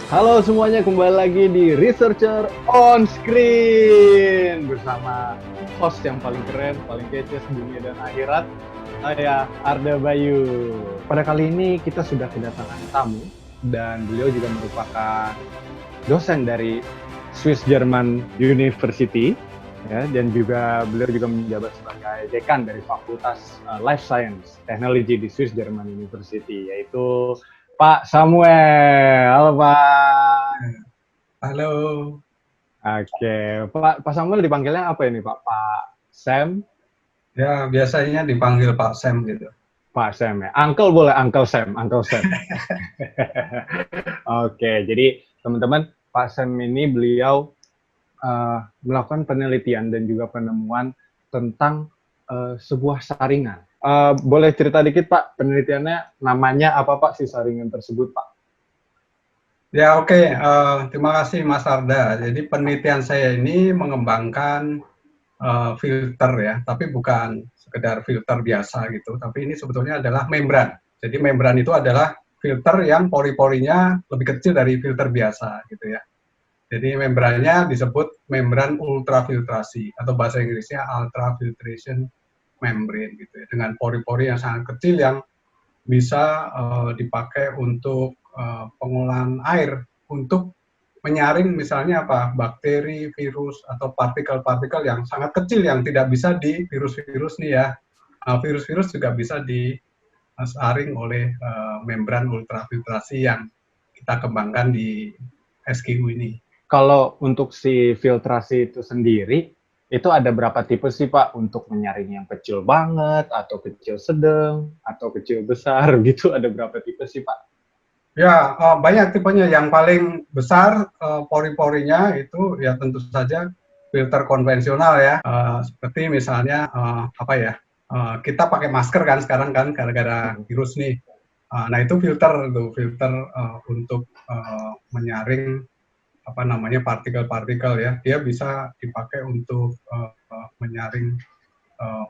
Halo semuanya, kembali lagi di Researcher on Screen bersama host yang paling keren, paling kece dunia dan akhirat, saya Arda Bayu. Pada kali ini kita sudah kedatangan tamu dan beliau juga merupakan dosen dari Swiss German University, ya, dan juga beliau juga menjabat sebagai dekan dari Fakultas Life Science Technology di Swiss German University, yaitu Pak Samuel. Halo Pak. Halo. Oke, Pak Samuel dipanggilnya apa ini Pak? Pak Sam? Ya, biasanya dipanggil Pak Sam gitu. Pak Sam ya. Uncle boleh, Uncle Sam, Uncle Sam. Oke, jadi teman-teman, Pak Sam ini beliau melakukan penelitian dan juga penemuan tentang sebuah saringan. Boleh cerita dikit Pak, penelitiannya namanya apa Pak si saringan tersebut Pak? Ya, oke. Terima kasih Mas Arda. Jadi penelitian saya ini mengembangkan filter ya, tapi bukan sekedar filter biasa gitu. Tapi ini sebetulnya adalah membran. Jadi membran itu adalah filter yang pori-porinya lebih kecil dari filter biasa gitu ya. Jadi membrannya disebut membran ultrafiltrasi atau bahasa Inggrisnya ultrafiltration membrane gitu ya, dengan pori-pori yang sangat kecil yang bisa dipakai untuk pengolahan air untuk menyaring misalnya apa bakteri, virus atau partikel-partikel yang sangat kecil yang tidak bisa di virus-virus nih ya. Virus-virus juga bisa disaring oleh membran ultrafiltrasi yang kita kembangkan di SGU ini. Kalau untuk si filtrasi itu sendiri, itu ada berapa tipe sih Pak untuk menyaring yang kecil banget, atau kecil sedang, atau kecil besar gitu, ada berapa tipe sih Pak? Ya, banyak tipenya. Yang paling besar pori-porinya itu ya tentu saja filter konvensional ya. Seperti misalnya apa ya? Kita pakai masker kan sekarang kan gara-gara virus nih. Nah itu filter untuk menyaring apa namanya partikel-partikel ya. Dia bisa dipakai untuk menyaring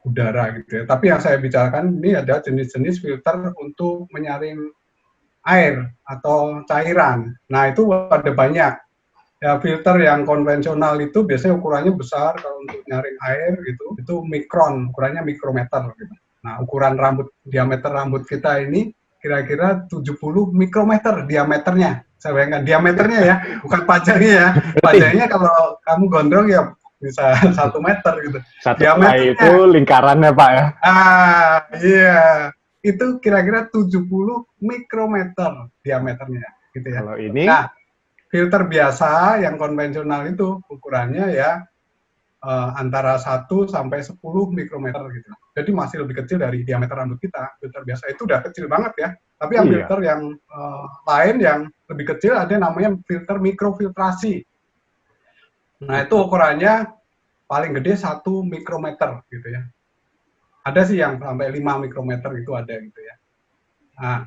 udara gitu ya. Tapi yang saya bicarakan ini ada jenis-jenis filter untuk menyaring air atau cairan. Nah itu ada banyak. Ya filter yang konvensional itu biasanya ukurannya besar kalau untuk nyaring air gitu. Itu mikron, ukurannya mikrometer gitu. Nah, ukuran diameter rambut kita ini kira-kira 70 mikrometer diameternya. Saya bayangkan diameternya ya, bukan panjangnya ya. Panjangnya kalau kamu gondrong ya bisa 1 meter gitu. Diameternya itu lingkarannya Pak ya? Iya. Itu kira-kira 70 mikrometer diameternya gitu ya. Kalau ini? Nah, filter biasa yang konvensional itu ukurannya ya antara 1 sampai 10 mikrometer gitu. Jadi masih lebih kecil dari diameter rambut kita. Filter biasa itu udah kecil banget ya. Tapi yang filter yang lain yang lebih kecil ada namanya filter mikrofiltrasi. Nah, itu ukurannya paling gede 1 mikrometer gitu ya. Ada sih yang sampai 5 mikrometer itu ada gitu ya. Nah,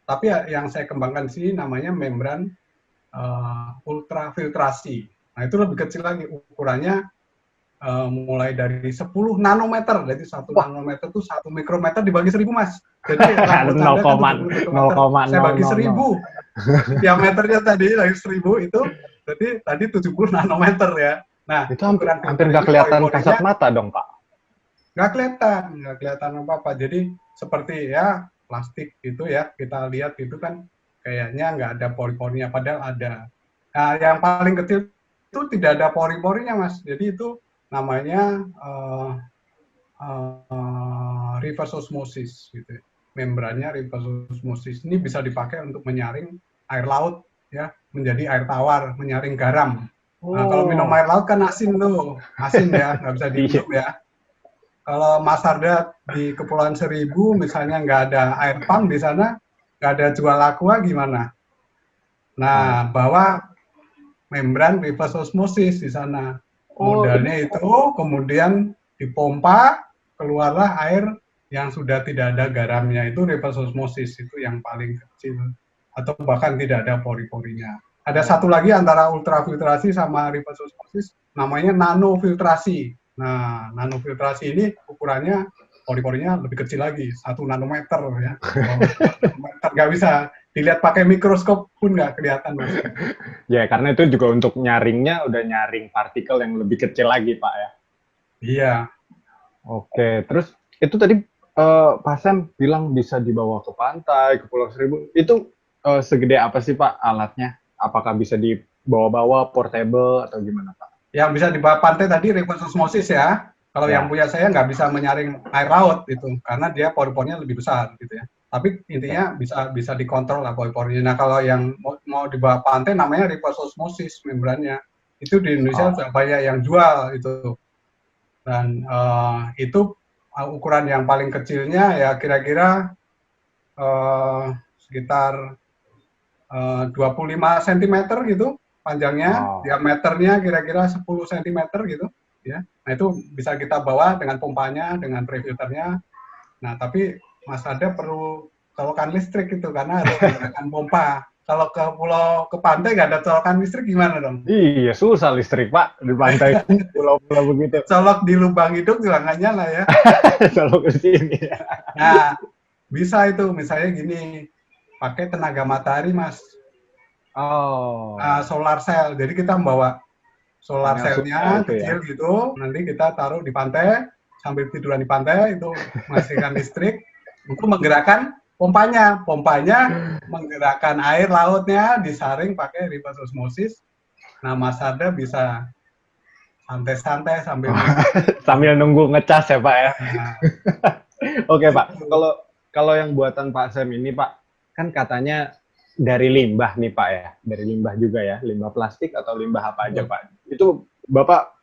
tapi yang saya kembangkan sih namanya membran ultrafiltrasi. Nah, itu lebih kecil lagi ukurannya mulai dari 10 nanometer. Jadi 1 nanometer itu 1 mikrometer dibagi 1000, Mas. Jadi rambut Anda kan 70 mikrometer. Saya bagi 1000. Diameternya tadi dari 1000 itu jadi tadi 70 nanometer ya. Nah, itu hampir nggak kelihatan kasat mata dong, Pak. Nggak kelihatan apa-apa. Jadi seperti ya plastik gitu ya, kita lihat itu kan kayaknya nggak ada pori-porinya, padahal ada. Nah, yang paling kecil itu tidak ada pori-porinya, Mas. Jadi itu namanya reverse osmosis gitu ya. Membrannya reverse osmosis. Ini bisa dipakai untuk menyaring air laut ya menjadi air tawar, menyaring garam. Nah, kalau minum air laut kan asin tuh, asin ya, nggak bisa diminum ya. Kalau Mas Arda di Kepulauan Seribu misalnya nggak ada air pump di sana, nggak ada jual aqua gimana? Nah, bawa membran reverse osmosis di sana. Modalnya itu kemudian dipompa, keluarlah air yang sudah tidak ada garamnya. Itu reverse osmosis, itu yang paling kecil. Atau bahkan tidak ada pori-porinya. Ada satu lagi antara ultrafiltrasi sama reverse osmosis, namanya nanofiltrasi. Nah, nanofiltrasi ini ukurannya pori-porinya lebih kecil lagi, 1 nanometer ya. Nanometer nggak bisa dilihat pakai mikroskop pun nggak kelihatan, Mas. Ya, karena itu juga untuk nyaringnya udah nyaring partikel yang lebih kecil lagi, Pak ya. Iya. Oke, terus itu tadi Pak Sam bilang bisa dibawa ke pantai, ke Pulau Seribu. Itu segede apa sih Pak alatnya? Apakah bisa dibawa-bawa, portable, atau gimana Pak? Yang bisa dibawa pantai tadi reverse osmosis ya. Kalau yang Ya. punya saya nggak bisa menyaring air laut itu, karena dia pori-porinya lebih besar gitu ya. Tapi intinya bisa dikontrol lah pori-porinya. Nah kalau yang mau dibawa pantai namanya reverse osmosis membrannya. Itu di Indonesia sudah banyak yang jual itu. Dan itu ukuran yang paling kecilnya ya kira-kira sekitar 25 cm gitu panjangnya, diameternya kira-kira 10 cm gitu ya. Nah itu bisa kita bawa dengan pompanya, dengan prefilternya. Nah tapi Mas Ada perlu colokan listrik itu karena harus menggunakan pompa. Kalau ke pantai nggak ada colokan listrik gimana dong? Iya, susah listrik Pak di pantai pulau-pulau begitu. Colok di lubang hidung juga nggak nyala ya. Colok ke sini. Nah bisa itu misalnya gini, pakai tenaga matahari Mas. Solar cell. Jadi kita membawa solar cell-nya kecil ya. Gitu, nanti kita taruh di pantai sambil tiduran di pantai itu menghasilkan listrik untuk menggerakkan pompanya. Pompanya menggerakkan air lautnya disaring pakai reverse osmosis. Nah, Mas Ada bisa santai-santai sambil nunggu ngecas ya Pak ya. Nah. Oke Pak, kalau yang buatan Pak Sam ini Pak, kan katanya dari limbah nih Pak ya, dari limbah juga ya, limbah plastik atau limbah apa aja Pak? Itu Bapak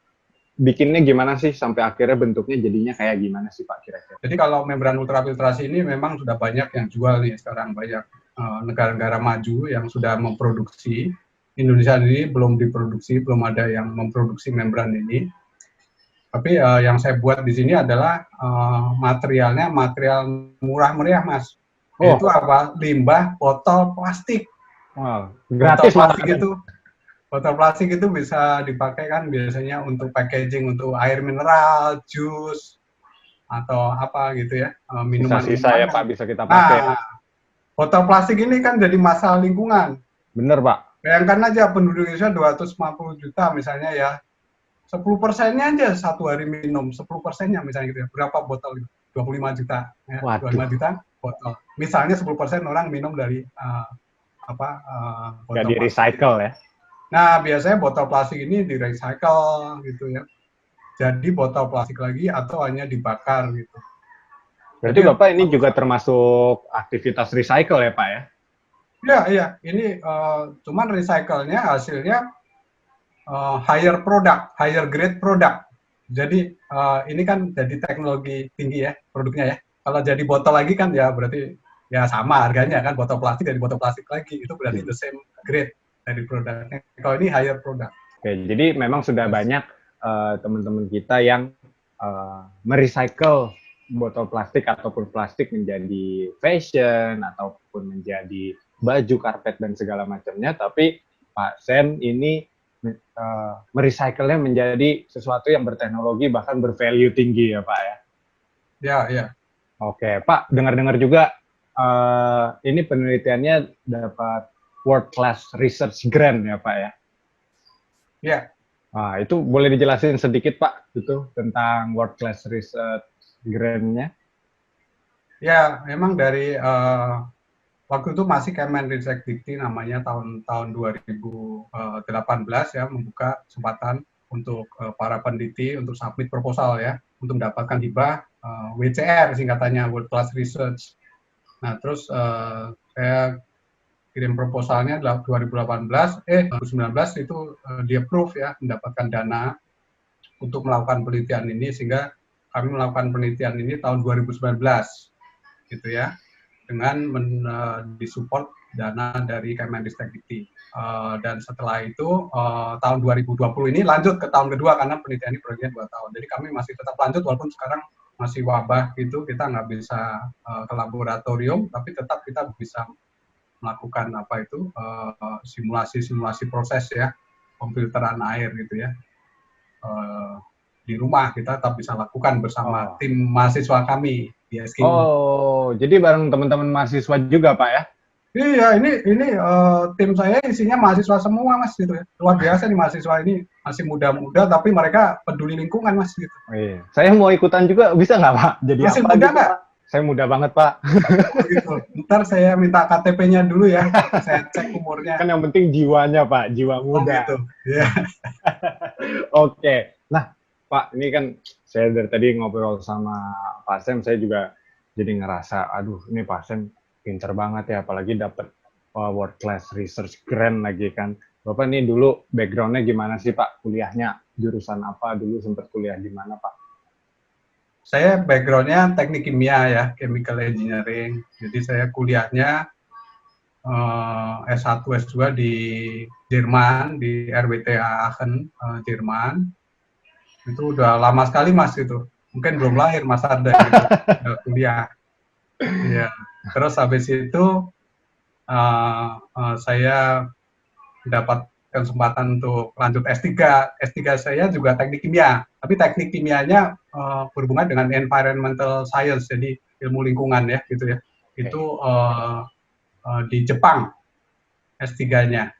bikinnya gimana sih sampai akhirnya bentuknya jadinya kayak gimana sih Pak kira-kira? Jadi kalau membran ultrafiltrasi ini memang sudah banyak yang jual nih sekarang, banyak negara-negara maju yang sudah memproduksi. Indonesia ini belum diproduksi, belum ada yang memproduksi membran ini. Tapi yang saya buat di sini adalah materialnya material murah meriah Mas. Itu apa? Limbah botol plastik. Wow, gratis botol plastik itu bisa dipakai kan biasanya untuk packaging untuk air mineral, jus atau apa gitu ya, minuman. Sisa ya Pak bisa kita pakai. Nah, botol plastik ini kan jadi masalah lingkungan. Bener Pak. Bayangkan aja penduduk Indonesia 250 juta misalnya ya. 10%-nya aja satu hari minum, 10%-nya misalnya gitu ya. Berapa botol? 25 juta. Ya, 25 juta botol. Misalnya 10% orang minum dari botol di recycle ya. Nah, biasanya botol plastik ini di recycle gitu ya. Jadi botol plastik lagi atau hanya dibakar gitu. Berarti Bapak ini juga termasuk aktivitas recycle ya Pak ya? Iya. Ini cuman recycle-nya hasilnya higher grade product. Jadi ini kan jadi teknologi tinggi ya produknya ya. Kalau jadi botol lagi kan ya berarti ya sama harganya kan, botol plastik dari botol plastik lagi itu berarti the same grade dari produknya. Kalau ini higher product. Oke, jadi memang sudah banyak teman-teman kita yang merecycle botol plastik ataupun plastik menjadi fashion ataupun menjadi baju, karpet dan segala macamnya. Tapi Pak Sam ini merecycle-nya menjadi sesuatu yang berteknologi bahkan bervalue tinggi ya Pak ya. Ya. Oke Pak, dengar-dengar juga ini penelitiannya dapat World Class Research Grant ya Pak ya. Ya. Nah, itu boleh dijelasin sedikit Pak itu tentang World Class Research Grant-nya? Ya, memang dari waktu itu masih Kemendikbud namanya tahun 2018 ya, membuka kesempatan untuk para peneliti untuk submit proposal ya untuk mendapatkan hibah WCR singkatannya World Class Research. Nah, terus saya kirim proposalnya 2019 itu di-approve ya, mendapatkan dana untuk melakukan penelitian ini, sehingga kami melakukan penelitian ini tahun 2019 gitu ya, dengan disupport dana dari Kemendikbud. Dan setelah itu tahun 2020 ini lanjut ke tahun kedua karena penelitian ini proyeknya 2 tahun. Jadi kami masih tetap lanjut walaupun sekarang masih wabah gitu, kita nggak bisa ke laboratorium, tapi tetap kita bisa melakukan simulasi proses ya, pemfilteran air gitu ya. Di rumah kita tetap bisa lakukan bersama tim mahasiswa kami di SKU. Oh, jadi bareng teman-teman mahasiswa juga Pak ya? Iya, ini tim saya isinya mahasiswa semua mas gitu ya. Luar biasa nih mahasiswa ini masih muda-muda tapi mereka peduli lingkungan mas gitu. Oh, iya. Saya mau ikutan juga, bisa nggak Pak? Jadi Masih apa muda gitu nggak? Pak? Saya muda banget Pak. Oh gitu. Ntar saya minta KTP-nya dulu ya. Saya cek umurnya. Kan yang penting jiwanya Pak, jiwa Oh muda. gitu. Iya. Oke. Nah, Pak, ini kan saya dari tadi ngobrol sama Pak Sam, saya juga jadi ngerasa, aduh, ini Pak Sam pinter banget ya, apalagi dapat world class research grant lagi kan. Bapak nih dulu background-nya gimana sih Pak? Kuliahnya jurusan apa? Dulu sempat kuliah di mana Pak? Saya background-nya teknik kimia ya, chemical engineering. Jadi saya kuliahnya S1, S2 di Jerman, di RWTH Aachen, Jerman. Itu udah lama sekali mas itu. Mungkin belum lahir Mas Arda gitu, udah kuliah. Iya. Terus habis itu saya dapat kesempatan untuk lanjut S3. S3 saya juga teknik kimia, tapi teknik kimianya berhubungan dengan environmental science, jadi ilmu lingkungan ya gitu ya. Itu di Jepang S3-nya.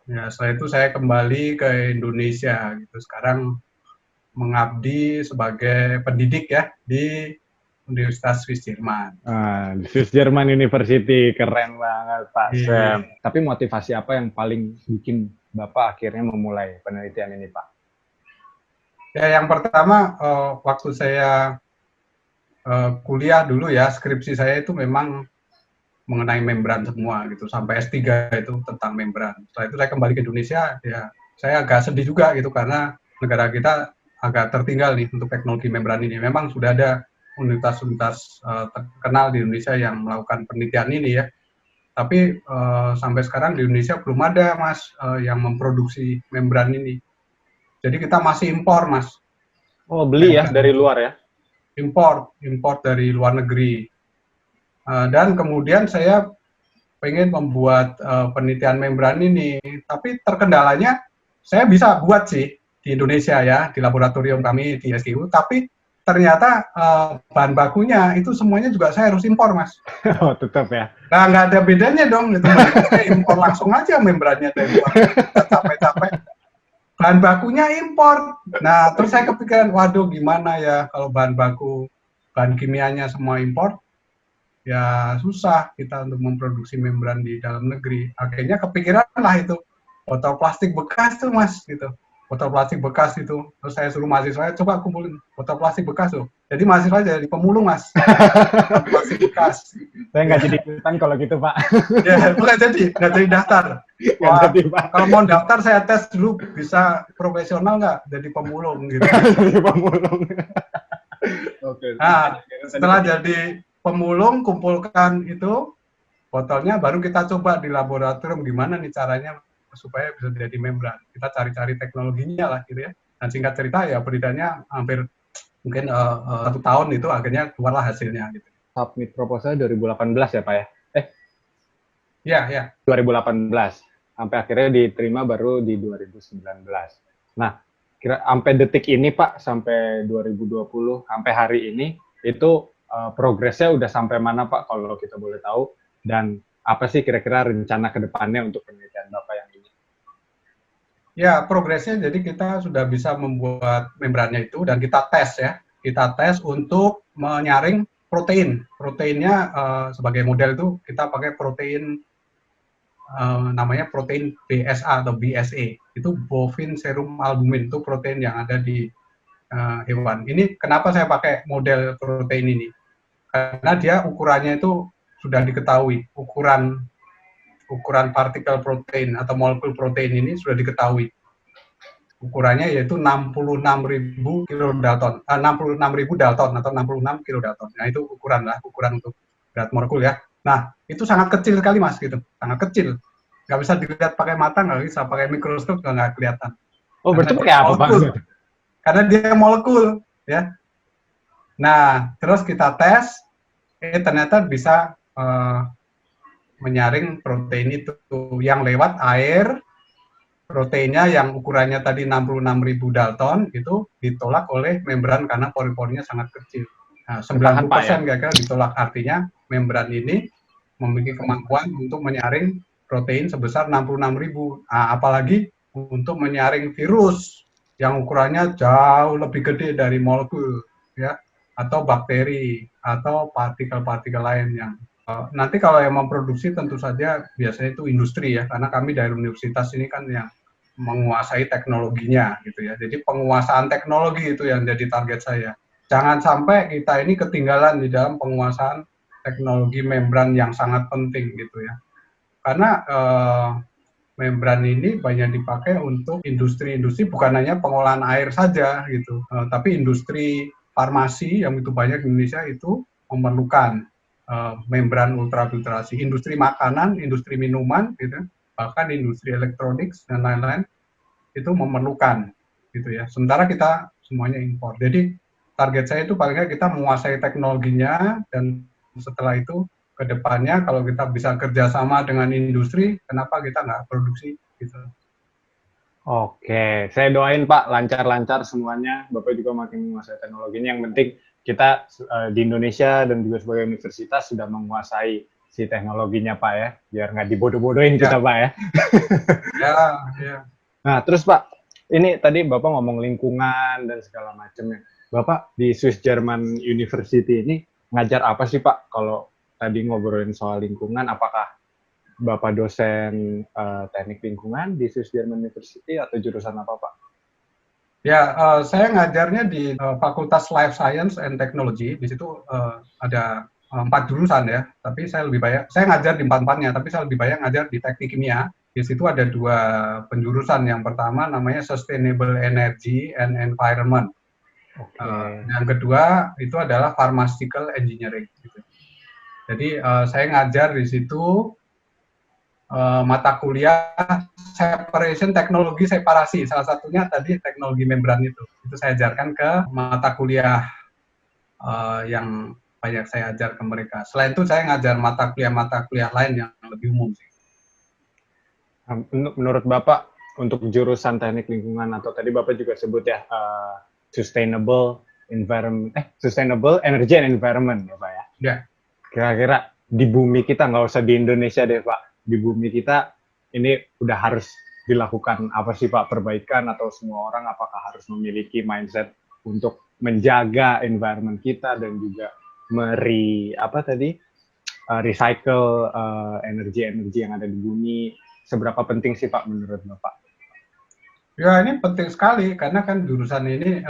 Ya, setelah itu saya kembali ke Indonesia gitu. Sekarang mengabdi sebagai pendidik ya di Universitas Swiss Jerman. Swiss German University, keren banget Pak Sam. Iya. Tapi motivasi apa yang paling bikin Bapak akhirnya memulai penelitian ini Pak? Ya, yang pertama waktu saya kuliah dulu ya, skripsi saya itu memang mengenai membran semua gitu, sampai S3 itu tentang membran. Setelah itu saya kembali ke Indonesia, ya saya agak sedih juga gitu karena negara kita agak tertinggal nih untuk teknologi membran ini. Memang sudah ada universitas terkenal di Indonesia yang melakukan penelitian ini ya, tapi sampai sekarang di Indonesia belum ada mas yang memproduksi membran ini. Jadi kita masih impor mas. Oh, beli ya dari luar ya? Import dari luar negeri. Dan kemudian saya pengen membuat penelitian membran ini, tapi terkendalanya saya bisa buat sih di Indonesia ya, di laboratorium kami di SGU, tapi ternyata bahan bakunya itu semuanya juga saya harus impor mas. Oh, tetap ya. Nah nggak ada bedanya dong, itu saya impor langsung aja membrannya dari luar, capek-capek. Bahan bakunya impor. Nah terus saya kepikiran, waduh gimana ya kalau bahan kimianya semua impor, ya susah kita untuk memproduksi membran di dalam negeri. Akhirnya kepikiran lah itu botol plastik bekas tuh mas gitu. Botol plastik bekas itu, terus saya suruh mahasiswa coba kumpulin botol plastik bekas tuh. Jadi mahasiswa jadi pemulung mas, plastik bekas. Saya nggak jadi ikutan kalau gitu Pak. Ya nggak jadi daftar. Wah, Jadi Pak. kalau mau daftar saya tes dulu bisa profesional nggak jadi pemulung gitu. Jadi pemulung. Oke. Nah, setelah jadi pemulung, kumpulkan itu botolnya, baru kita coba di laboratorium gimana nih caranya supaya bisa jadi membran. Kita cari-cari teknologinya lah gitu ya. Dan singkat cerita ya beritanya hampir mungkin 1 tahun itu akhirnya keluarlah hasilnya gitu. Submit proposal 2018 ya Pak ya? Ya. 2018. Sampai akhirnya diterima baru di 2019. Nah, sampai detik ini Pak, sampai 2020, sampai hari ini, itu progresnya udah sampai mana Pak kalau kita boleh tahu? Dan apa sih kira-kira rencana ke depannya untuk penelitian Bapak yang ini? Ya, progresnya jadi kita sudah bisa membuat membrannya itu dan kita tes ya. Kita tes untuk menyaring protein. Proteinnya sebagai model itu kita pakai protein namanya protein BSA atau BSA. Itu bovine serum albumin, itu protein yang ada di hewan. Ini kenapa saya pakai model protein ini? Karena dia ukurannya itu sudah diketahui, ukuran partikel protein atau molekul protein ini sudah diketahui. Ukurannya yaitu 66.000 kilodalton, 66.000 dalton atau 66 kilodalton. Nah itu ukuran untuk berat molekul ya. Nah itu sangat kecil sekali mas gitu, sangat kecil. Nggak bisa dilihat pakai mata, nggak bisa pakai mikroskop, nggak kelihatan. Oh berarti pakai apa Pak? Karena dia molekul ya. Nah terus kita tes, ternyata bisa menyaring protein itu yang lewat air. Proteinnya yang ukurannya tadi 66.000 dalton itu ditolak oleh membran karena pori-porinya sangat kecil. Nah, 90% kira-kira ditolak, artinya membran ini memiliki kemampuan untuk menyaring protein sebesar 66.000. Nah, apalagi untuk menyaring virus yang ukurannya jauh lebih gede dari molekul, ya, atau bakteri atau partikel-partikel lain yang nanti kalau yang memproduksi tentu saja biasanya itu industri ya, karena kami dari universitas ini kan yang menguasai teknologinya gitu ya. Jadi penguasaan teknologi itu yang jadi target saya. Jangan sampai kita ini ketinggalan di dalam penguasaan teknologi membran yang sangat penting gitu ya. Karena membran ini banyak dipakai untuk industri-industri bukan hanya pengolahan air saja gitu, tapi industri farmasi yang itu banyak di Indonesia itu memerlukan membran ultrafiltrasi, industri makanan, industri minuman gitu, bahkan industri elektronik dan lain-lain itu memerlukan gitu ya. Sementara kita semuanya impor. Jadi target saya itu paling nggak kita menguasai teknologinya dan setelah itu ke depannya kalau kita bisa kerjasama dengan industri, kenapa kita nggak produksi gitu. Oke, saya doain Pak lancar-lancar semuanya. Bapak juga makin menguasai teknologinya. Yang penting kita di Indonesia dan juga sebagai universitas sudah menguasai si teknologinya Pak ya, biar nggak dibodoh-bodohin Ya, kita Pak ya. ya, ya. Nah, terus Pak, ini tadi Bapak ngomong lingkungan dan segala macamnya. Bapak di Swiss German University ini ngajar apa sih Pak? Kalau tadi ngobrolin soal lingkungan, apakah Bapak dosen teknik lingkungan di Swiss German University atau jurusan apa Pak? Ya, saya ngajarnya di Fakultas Life Science and Technology. Di situ ada 4 jurusan ya, tapi saya lebih banyak, saya ngajar di empat-empatnya, tapi saya lebih banyak ngajar di teknik kimia. Di situ ada 2 penjurusan. Yang pertama namanya Sustainable Energy and Environment. Yang kedua itu adalah Pharmaceutical Engineering. Gitu. Jadi saya ngajar di situ mata kuliah separation teknologi separasi. Salah satunya tadi teknologi membran itu saya ajarkan ke mata kuliah yang banyak saya ajar ke mereka. Selain itu saya ngajar mata kuliah lain yang lebih umum sih. Menurut Bapak untuk jurusan teknik lingkungan atau tadi Bapak juga sebut ya sustainable environment, sustainable energy and environment ya Pak ya. Ya. Kira-kira di bumi kita, nggak usah di Indonesia deh Pak, di bumi kita ini udah harus dilakukan apa sih Pak perbaikan, atau semua orang apakah harus memiliki mindset untuk menjaga environment kita dan juga recycle energi-energi yang ada di bumi. Seberapa penting sih Pak menurut Bapak? Ya, ini penting sekali karena kan jurusan ini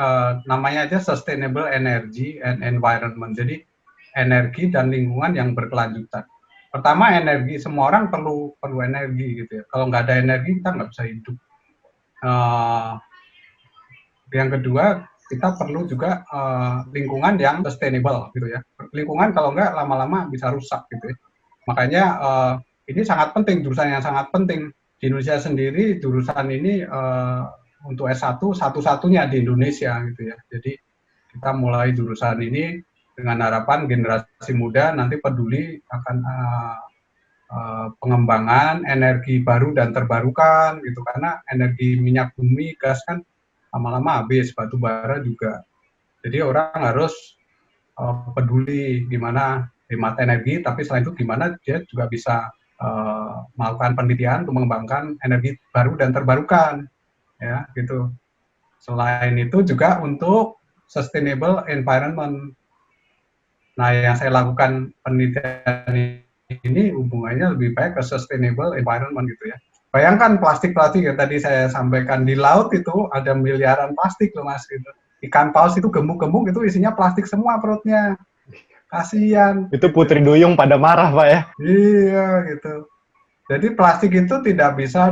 namanya aja Sustainable Energy and Environment. Jadi energi dan lingkungan yang berkelanjutan. Pertama energi, semua orang perlu energi gitu ya. Kalau nggak ada energi kita nggak bisa hidup. Yang kedua kita perlu juga lingkungan yang sustainable gitu ya. Lingkungan kalau nggak lama-lama bisa rusak gitu ya. Makanya ini sangat penting, jurusan yang sangat penting. Di Indonesia sendiri jurusan ini untuk S1 satu-satunya di Indonesia gitu ya. Jadi kita mulai jurusan ini dengan harapan generasi muda nanti peduli akan pengembangan energi baru dan terbarukan gitu, karena energi minyak bumi, gas kan lama-lama habis, batu bara juga. Jadi orang harus peduli gimana hemat energi, tapi selain itu gimana dia juga bisa melakukan penelitian untuk mengembangkan energi baru dan terbarukan ya gitu. Selain itu juga untuk sustainable environment. Nah, yang saya lakukan penelitian ini hubungannya lebih baik ke sustainable environment gitu ya. Bayangkan plastik-plastik yang tadi saya sampaikan di laut itu ada miliaran plastik loh Mas gitu. Ikan paus itu gemuk-gemuk itu isinya plastik semua perutnya. Kasihan. Itu Putri Duyung pada marah Pak ya. Iya gitu. Jadi plastik itu tidak bisa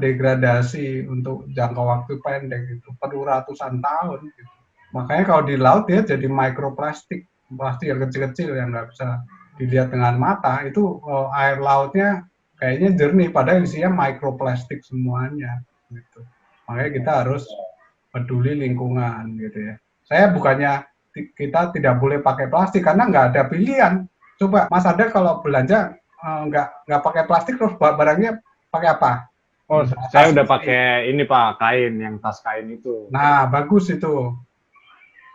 degradasi untuk jangka waktu pendek, itu perlu ratusan tahun gitu. Makanya kalau di laut dia jadi mikroplastik, plastik yang kecil-kecil yang nggak bisa dilihat dengan mata, itu air lautnya kayaknya jernih, padahal isinya mikroplastik semuanya gitu. Makanya kita harus peduli lingkungan gitu ya. Saya bukannya kita tidak boleh pakai plastik karena nggak ada pilihan. Coba Mas Ada kalau belanja nggak pakai plastik, terus barangnya pakai apa? Oh, saya udah pakai ini Pak, kain, yang tas kain itu. Nah, bagus itu.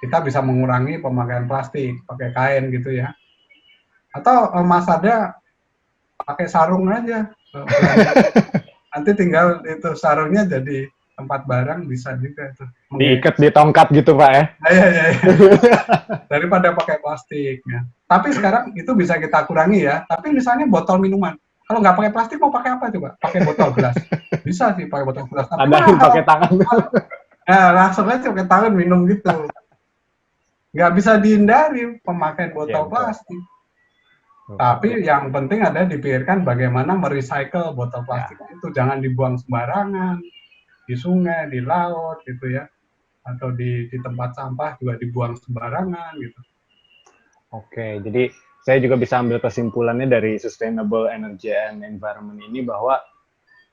Kita bisa mengurangi pemakaian plastik, pakai kain gitu ya. Atau Mas ada pakai sarung aja. Belanja. Nanti tinggal itu sarungnya jadi tempat barang bisa juga itu. Diikat di tongkat gitu Pak ya. Iya, iya, iya. Daripada pakai plastik ya. Tapi sekarang itu bisa kita kurangi ya. Tapi misalnya botol minuman. Kalau nggak pakai plastik mau pakai apa coba? Pakai botol gelas. Bisa sih pakai botol gelas. Tapi Ada yang pakai tangan. Nah, langsung aja pakai tangan minum gitu. Nggak bisa dihindari pemakaian botol plastik. Tapi yang penting ada dipikirkan bagaimana merecycle botol plastik itu. Jangan dibuang sembarangan. Di sungai, di laut gitu ya. Atau di tempat sampah juga dibuang sembarangan gitu. Oke, jadi saya juga bisa ambil kesimpulannya dari Sustainable Energy and Environment ini bahwa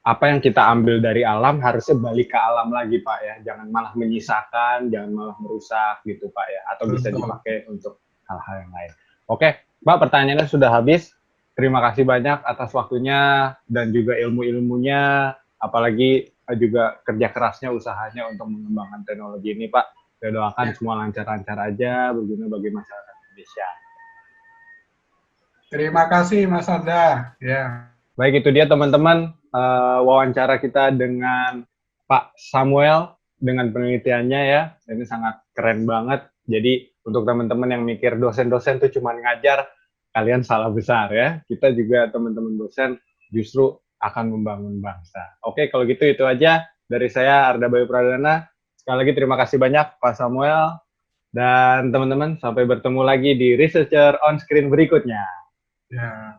apa yang kita ambil dari alam harusnya balik ke alam lagi Pak ya. Jangan malah menyisakan, jangan malah merusak gitu Pak ya. Atau bisa dipakai untuk hal-hal yang lain. Oke, Pak, pertanyaannya sudah habis. Terima kasih banyak atas waktunya dan juga ilmu-ilmunya, apalagi juga kerja kerasnya, usahanya untuk mengembangkan teknologi ini Pak. Saya doakan semua lancar-lancar aja, berguna bagi masyarakat Indonesia. Terima kasih Mas Arda. Ya. Baik, itu dia teman-teman wawancara kita dengan Pak Samuel dengan penelitiannya ya. Ini sangat keren banget. Jadi untuk teman-teman yang mikir dosen-dosen tuh cuma ngajar, kalian salah besar ya. Kita juga teman-teman dosen justru akan membangun bangsa. Oke, kalau gitu itu aja dari saya Arda Bayu Pradana. Sekali lagi terima kasih banyak Pak Samuel. Dan teman-teman, sampai bertemu lagi di Researcher on Screen berikutnya. Ya.